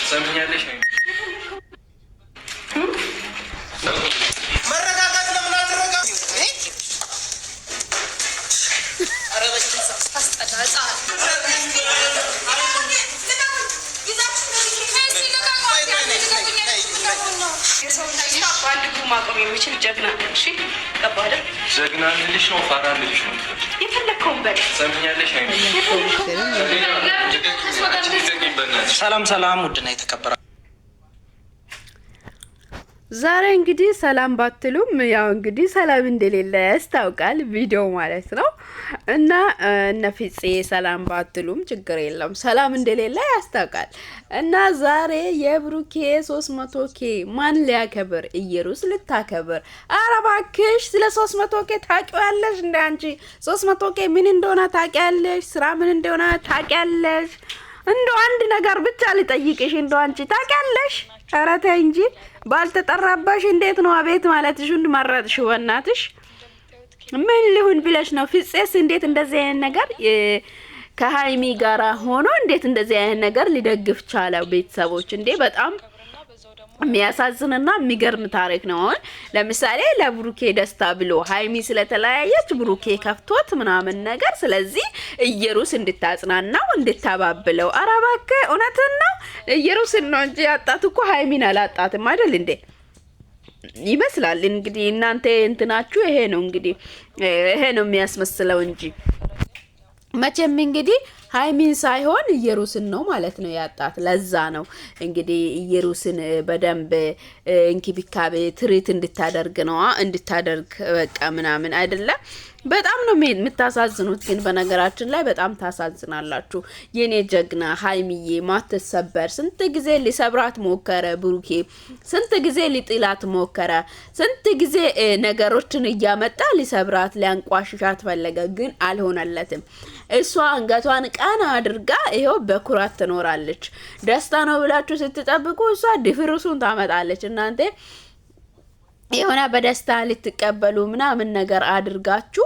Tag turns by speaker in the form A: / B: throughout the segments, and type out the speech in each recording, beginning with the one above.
A: ሰምኛለሽ ነው መረጋጋት ለምን አትረጋጋ? አረበች ታስጠላጻ ባንድ ጉ ማቆም የሚችል ጀግና እሺ ቀባለ ጀግና ልልሽ ነው ፋራ ልልሽ ነው የፈለከውን በል ሰምኛለሽ ነው ሰላም ሰላም ውድና የተከበረ
B: ዛሬ እንግዲህ ሰላም ባትሉም ያው እንግዲህ ሰላም እንደሌለ ያስታውቃል ቪዲዮ ማለት ነው። እና ነፍጼ ሰላም ባትሉም ችግር የለም ሰላም እንደሌለ ያስታውቃል። እና ዛሬ የብሩኬ 300K ማን ሊያከብር ኢየሩስ ልታከብር አረባክሽ ስለ 300K ታውቂያለሽ እንዴ አንቺ 300K ምን እንደሆነ ታውቂያለሽ ስራ ምን እንደሆነ ታውቂያለሽ እንዶ አንድ ነገር ብቻ ልጠይቅሽ እንዶ አንቺ ታውቂያለሽ ኧረ ተይ እንጂ ባልተጠራባሽ እንዴት ነው አቤት ማለትሽ እንድመረጥሽ ወናትሽ ምን ሊሆን ብለሽ ነው ፍጼስ እንዴት እንደዚህ አይነት ነገር ከሃይሚ ጋራ ሆኖ እንዴት እንደዚህ አይነት ነገር ሊደግፍ ቻለው ቤተሰቦች እንዴ በጣም የሚያሳዝንና የሚገርም ታሪክ ነው። ለምሳሌ ለብሩኬ ደስታ ብሎ ሃይሚ ስለተለያየች ብሩኬ ከፍቶት ምናምን ነገር ስለዚህ ኢየሩስ እንድታጽናናው እንድታባብለው አረባከ እውነትን ነው ኢየሩስ ነው እንጂ ያጣት እኮ ሃይሚን አላጣትም አይደል እንዴ ይመስላል እንግዲህ እናንተ እንትናችሁ ይሄ ነው እንግዲህ ይሄ ነው የሚያስመስለው እንጂ መቼም እንግዲህ ሃይሚን ሳይሆን ኢየሩስን ነው ማለት ነው ያጣት ለዛ ነው እንግዲህ ኢየሩስን በደንብ እንክብካቤ ትሪት እንድታደርግ ነው እንድታደርግ በቃ ምናምን አይደለም በጣም ነው የምታሳዝኑት ግን በነገራችን ላይ በጣም ታሳዝናላችሁ የኔ ጀግና ሃይሚዬ ማትሰበር ስንት ጊዜ ሊሰብራት ሞከረ ብሩኬ ስንት ጊዜ ሊጥላት ሞከረ ስንት ጊዜ ነገሮችን እያመጣ ሊሰብራት ሊያንቋሽሻት ፈለገ ግን አልሆነለትም እሷ አንገቷን ቃና አድርጋ ይሄው በኩራት ትኖራለች ደስታ ነው ብላችሁ ስትጠብቁ እሷ ድፍርሱን ታመጣለች እናንተ የሆነ በደስታ ልትቀበሉ ምናምን ነገር አድርጋችሁ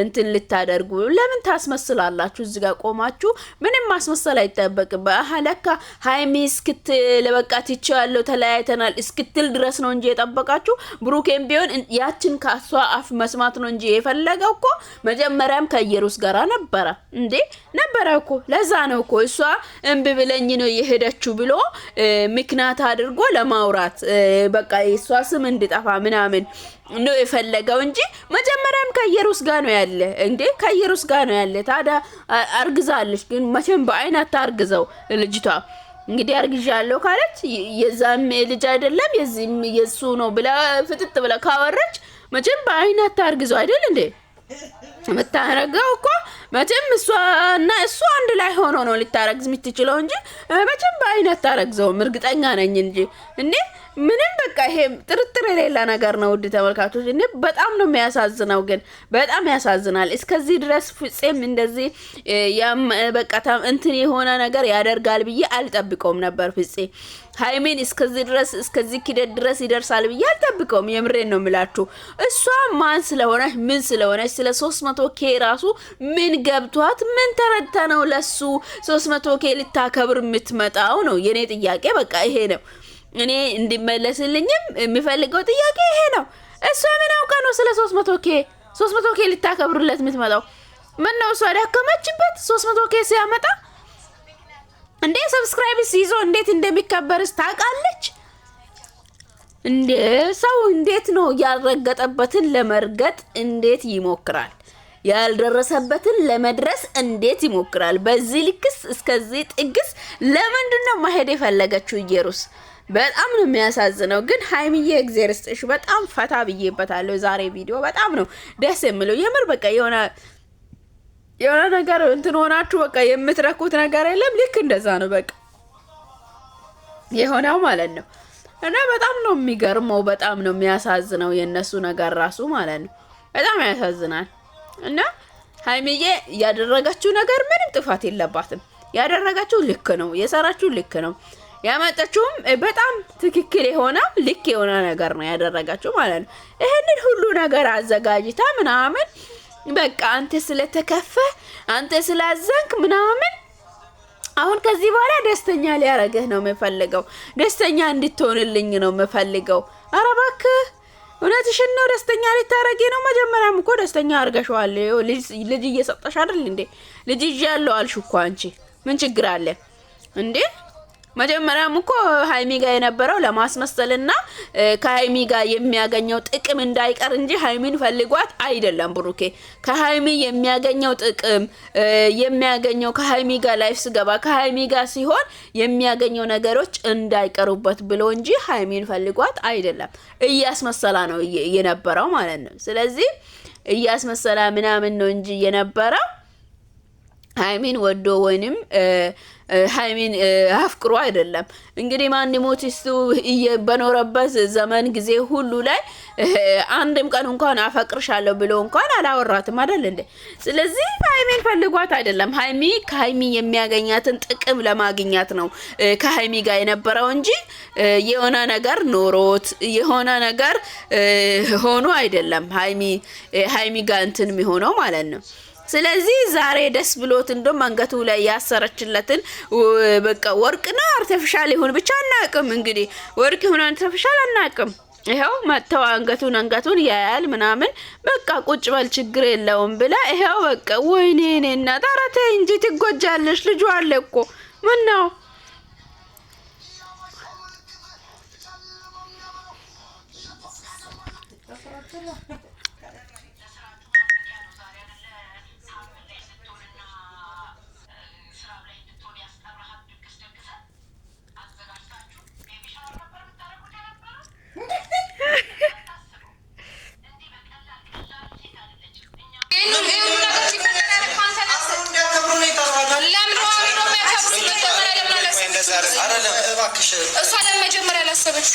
B: እንትን ልታደርጉ ለምን ታስመስላላችሁ እዚህ ጋር ቆማችሁ ምንም ማስመሰል አይተበቅም ለካ ሃይሚ እስክትል በቃት ይቻለው ተለያይተናል እስክትል ድረስ ነው እንጂ የጠበቃችሁ ብሩኬም ቢሆን ያችን ካሷ አፍ መስማት ነው እንጂ የፈለገው እኮ መጀመሪያም ከኢየሩስ ጋር ነበረ እንዴ ነበረ እኮ ለዛ ነው እኮ እሷ እንብ ብለኝ ነው የሄደችው ብሎ ምክንያት አድርጎ ለማውራት በቃ እሷ ስም እንድጠፋ ምናምን ነው የፈለገው እንጂ መጀመሪያም ከኢየሩስ ጋር ነው ያለ እንዴ ከኢየሩስ ጋር ነው ያለ ታዳ አርግዛለች ግን መቼም በአይናት ታርግዘው ልጅቷ እንግዲህ አርግዣለሁ ካለች የዛም ልጅ አይደለም የዚህም የሱ ነው ብላ ፍጥጥ ብላ ካወረች መቼም በአይናት ታርግዘው አይደል እንዴ መታረጋው እኮ መቼም እሷና እሱ አንድ ላይ ሆኖ ነው ልታረግዝ የምትችለው እንጂ መቼም በአይናት ታረግዘው እርግጠኛ ነኝ እንጂ እንዴ ምንም በቃ ይሄ ጥርጥር የሌላ ነገር ነው ውድ ተመልካቾች እንዴ በጣም ነው የሚያሳዝነው ግን በጣም ያሳዝናል እስከዚህ ድረስ ፍጼም እንደዚህ በቃ እንትን የሆነ ነገር ያደርጋል ብዬ አልጠብቀውም ነበር ፍጼ ሃይሚን እስከዚህ ድረስ እስከዚህ ኪደት ድረስ ይደርሳል ብዬ አልጠብቀውም የምሬን ነው የምላችሁ እሷ ማን ስለሆነች ምን ስለሆነች ስለ 300K ራሱ ምን ገብቷት ምን ተረድታ ነው ለሱ 300K ልታከብር የምትመጣው ነው የኔ ጥያቄ በቃ ይሄ ነው እኔ እንዲመለስልኝም የሚፈልገው ጥያቄ ይሄ ነው እሷ ምን አውቃ ነው ስለ 300K ልታከብርለት የምትመጣው ምን ነው እሷ ዳከመችበት 300K ሲያመጣ እንዴ ሰብስክራይብስ ይዞ እንዴት እንደሚከበርስ ታውቃለች እንዴ ሰው እንዴት ነው ያልረገጠበትን ለመርገጥ እንዴት ይሞክራል ያልደረሰበትን ለመድረስ እንዴት ይሞክራል በዚህ ልክስ እስከዚህ ጥግስ ለምንድን ነው ማሄድ የፈለገችው ኢየሩስ በጣም ነው የሚያሳዝነው ግን ሃይሚዬ እግዚአብሔርስ በጣም ፈታ ብዬበታለሁ ዛሬ ቪዲዮ በጣም ነው ደስ የሚለው የምር በቃ የሆነ ነገር እንትን ሆናችሁ በቃ የምትረኩት ነገር የለም ልክ እንደዛ ነው በቃ የሆነው ማለት ነው እና በጣም ነው የሚገርመው በጣም ነው የሚያሳዝነው የነሱ ነገር ራሱ ማለት ነው በጣም ያሳዝናል እና ሃይሚዬ ያደረጋችሁ ነገር ምንም ጥፋት የለባትም ያደረጋችሁ ልክ ነው የሰራችሁ ልክ ነው ያመጣችሁም በጣም ትክክል የሆነ ልክ የሆነ ነገር ነው ያደረጋችሁ ማለት ነው ይሄንን ሁሉ ነገር አዘጋጅታ ምናምን በቃ አንተ ስለተከፈ አንተ ስላዘንክ ምናምን አሁን ከዚህ በኋላ ደስተኛ ሊያረግህ ነው የምፈልገው። ደስተኛ እንድትሆንልኝ ነው የምፈልገው። ኧረ እባክህ እውነትሽን ነው። ደስተኛ ልታረጊ ነው። መጀመሪያም እኮ ደስተኛ አርገሽዋል። ልጅ እየሰጠሽ አይደል እንዴ? ልጅ ይዣለሁ አልሽ እኮ አንቺ። ምን ችግር አለ እንዴ? መጀመሪያም እኮ ሃይሚ ጋር የነበረው ለማስመሰልና ከሃይሚ ጋር የሚያገኘው ጥቅም እንዳይቀር እንጂ ሃይሚን ፈልጓት አይደለም። ብሩኬ ከሃይሚ የሚያገኘው ጥቅም የሚያገኘው ከሃይሚ ጋር ላይፍ ስገባ ከሃይሚ ጋር ሲሆን የሚያገኘው ነገሮች እንዳይቀሩበት ብሎ እንጂ ሃይሚን ፈልጓት አይደለም። እያስመሰላ ነው የነበረው ማለት ነው። ስለዚህ እያስመሰላ ምናምን ነው እንጂ የነበረው ሃይሚን ወዶ ወይንም ሃይሚን አፍቅሮ አይደለም። እንግዲህ ማን ሞት እሱ በኖረበት ዘመን ጊዜ ሁሉ ላይ አንድም ቀን እንኳን አፈቅርሻለሁ ብሎ እንኳን አላወራትም አይደል እንዴ? ስለዚህ ሃይሚን ፈልጓት አይደለም። ከሃይሚ የሚያገኛትን ጥቅም ለማግኘት ነው ከሃይሚ ጋር የነበረው እንጂ የሆነ ነገር ኖሮት የሆነ ነገር ሆኖ አይደለም ሃይሚ ጋር እንትን የሚሆነው ማለት ነው። ስለዚህ ዛሬ ደስ ብሎት እንደም አንገቱ ላይ ያሰረችለትን በቃ ወርቅ ነው አርቲፊሻል ይሁን ብቻ አናቅም። እንግዲህ ወርቅ ይሁን አርቲፊሻል አናቅም። ይሄው መተው አንገቱን ያያል ምናምን በቃ ቁጭ በል ችግር የለውም ብላ ይሄው በቃ ወይኔ እኔና ታራቴ እንጂ ትጎጃለሽ። ልጁ አለ እኮ ምን ነው
A: እሷ ለመጀመሪያ ያላሰበች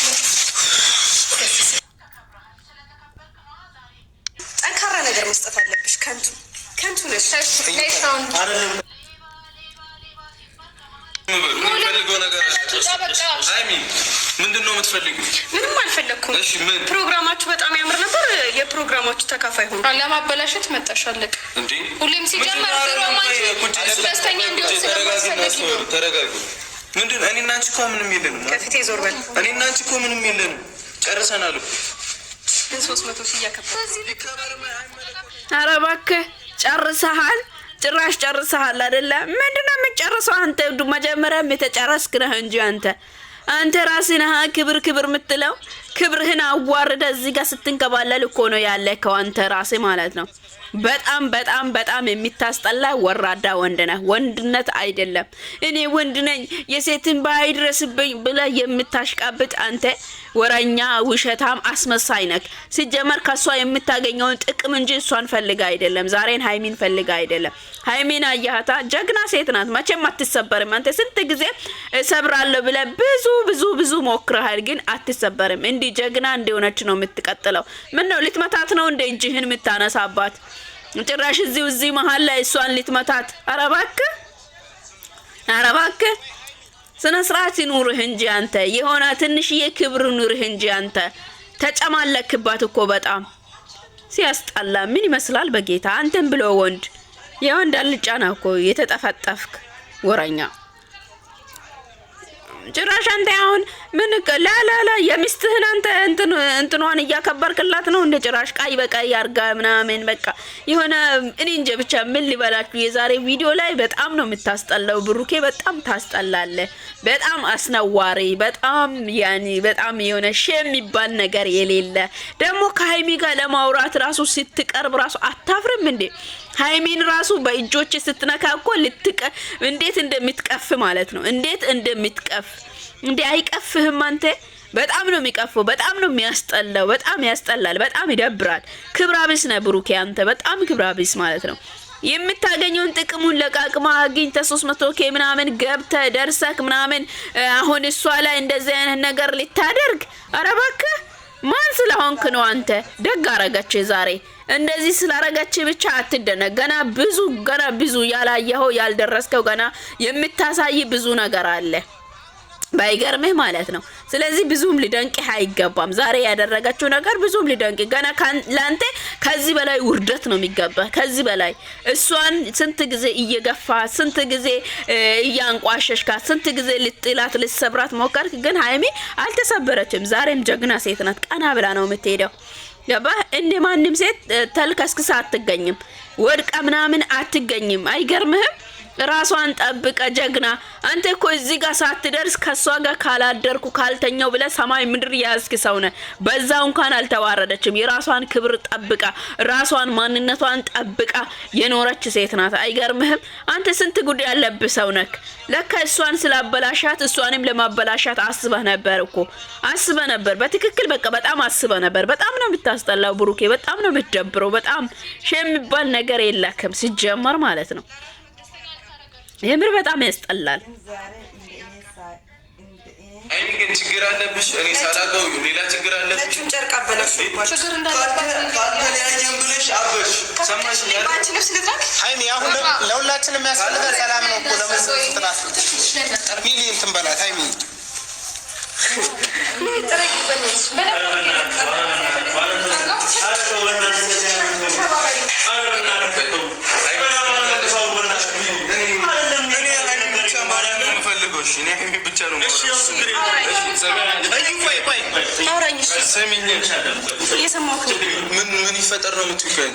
A: ጠንካራ ነገር መስጠት አለብሽ። ከንቱ ነሽ።
C: ምንድን ነው የምትፈልጊው?
A: ምንም አልፈለግኩም። ፕሮግራማችሁ በጣም ያምር ነበር። የፕሮግራማችሁ ተካፋይ ሆኖ ለማበላሸት መጣሽ። አለቅ እንዴ? ሁሌም ሲጀመር ፕሮግራማችሁ ደስተኛ እንዲሆን ስለማሰለኝ ነው።
C: ተረጋጉ። ምንድን ነው? እኔና አንቺ እኮ ምንም የለንም።
A: ከፊቴ ዞር በል።
C: እኔና አንቺ እኮ ምንም የለንም። ጨርሰናል እኮ
A: ግን 300 ሲያከፋ።
B: ኧረ እባክህ ጨርሰሃል። ጭራሽ ጨርሰሃል አይደለ? ምንድነው የምትጨርሰው አንተ? መጀመሪያም የተጨረስክ ነህ እንጂ አንተ ራስህ ነህ ክብር የምትለው። ክብርህን አዋርደ እዚህ ጋር ስትንከባለል እኮ ነው ያለከው አንተ ራስህ ማለት ነው። በጣም የሚታስጠላ ወራዳ ወንድ ነህ። ወንድነት አይደለም። እኔ ወንድ ነኝ የሴትን ባይድረስብኝ ብለህ የምታሽቃብጥ አንተ ወራኛ፣ ውሸታም፣ አስመሳይ ነህ። ሲጀመር ከሷ የምታገኘውን ጥቅም እንጂ እሷን ፈልጋ አይደለም። ዛሬን ሃይሚን ፈልጋ አይደለም። ሃይሚን አያታ ጀግና ሴት ናት። መቼም አትሰበርም። አንተ ስንት ጊዜ እሰብራለሁ ብለህ ብዙ ሞክረሃል፣ ግን አትሰበርም። እንዲ ጀግና እንደሆነች ነው የምትቀጥለው። ምን ነው ልትመታት ነው እንደ እጅህን የምታነሳባት? ጭራሽ እዚህ መሀል ላይ እሷን ልትመታት። ኧረ እባክህ ስነ ስርዓት ይኑርህ እንጂ አንተ። የሆነ ትንሽዬ ክብር ይኑርህ እንጂ አንተ። ተጨማለክባት እኮ በጣም ሲያስጠላ። ምን ይመስላል በጌታ አንተን ብሎ ወንድ የወንድ አልጫ ነው እኮ የተጠፈጠፍክ ወረኛ። ጭራሽ አንተ አሁን ምን ላላላ የሚስትህን አንተ እንትኗን እያከበርክላት ነው እንደ ጭራሽ ቃይ በቃይ ያርጋ ምናምን በቃ የሆነ እኔ እንጃ ብቻ ምን ሊበላችሁ። የዛሬ ቪዲዮ ላይ በጣም ነው የምታስጠላው ብሩኬ። በጣም ታስጠላለ። በጣም አስነዋሪ፣ በጣም የሆነ ሼም የሚባል ነገር የሌለ ደግሞ ከሃይሚ ጋር ለማውራት ራሱ ስትቀርብ ራሱ አታፍርም እንዴ? ሃይሚን ራሱ በእጆች ስትነካ እኮ እንዴት እንደምትቀፍ ማለት ነው። እንዴት እንደምትቀፍ እንዴ! አይቀፍህም አንተ? በጣም ነው የሚቀፈው። በጣም ነው የሚያስጠላው። በጣም ያስጠላል። በጣም ይደብራል። ክብራቢስ ነህ ብሩኬ አንተ። በጣም ክብራቢስ ማለት ነው። የምታገኘውን ጥቅሙን ለቃቅማ አግኝተ 300K ምናምን ገብተ ደርሰክ ምናምን አሁን እሷ ላይ እንደዚህ አይነት ነገር ልታደርግ። ኧረ እባክህ ማን ስለሆንክ ነው አንተ? ደግ አረጋች ዛሬ። እንደዚህ ስላረጋች ብቻ አትደነቅ። ገና ብዙ ያላየኸው ያልደረስከው ገና የምታሳይ ብዙ ነገር አለ። ባይገርምህ ማለት ነው። ስለዚህ ብዙም ሊደንቅህ አይገባም። ዛሬ ያደረገችው ነገር ብዙም ሊደንቅህ ገና ላንተ ከዚህ በላይ ውርደት ነው የሚገባ። ከዚህ በላይ እሷን ስንት ጊዜ እየገፋ ስንት ጊዜ እያንቋሸሽካት ስንት ጊዜ ልጥላት ልሰብራት ሞከርክ፣ ግን ሀይሚ አልተሰበረችም። ዛሬም ጀግና ሴት ናት። ቀና ብላ ነው የምትሄደው። ገባህ? እንደ ማንም ሴት ተልከስክሳ አትገኝም፣ ወድቃ ምናምን አትገኝም። አይገርምህም? ራሷን ጠብቀ ጀግና። አንተ እኮ እዚህ ጋር ሳትደርስ ከሷ ጋር ካላደርኩ ካልተኛው ብለ ሰማይ ምድር ያዝክ ሰው ነህ። በዛው እንኳን አልተዋረደችም። የራሷን ክብር ጠብቃ ራሷን ማንነቷን ጠብቃ የኖረች ሴት ናት። አይገርምህም? አንተ ስንት ጉዳይ ያለብህ ሰው ነክ። ለካ እሷን ስላበላሻት እሷንም ለማበላሻት አስበህ ነበር እኮ አስበህ ነበር። በትክክል በቃ በጣም አስበህ ነበር። በጣም ነው የምታስጠላው ብሩኬ፣ በጣም ነው የምትደብረው። በጣም የሚባል ነገር የለክም ሲጀመር ማለት ነው። የምር በጣም ያስጠላል።
C: አይ ግን ችግር አለብሽ። እኔ ሳላውቀው ሌላ ችግር አለብሽ። ጨርቅ አበላሽ ችግር እንዳለባችሁ ብለሽ አበሽ ሰማሽ? ባንቺ ልብስ ልትራክ ሃይሚ፣ አሁን ለሁላችንም የሚያስፈልገን ሰላም ነው እኮ። ለምን ስትናት ሚሊዮን ትንበላት ሃይሚ ምን ይፈጠር ነው የምትይው?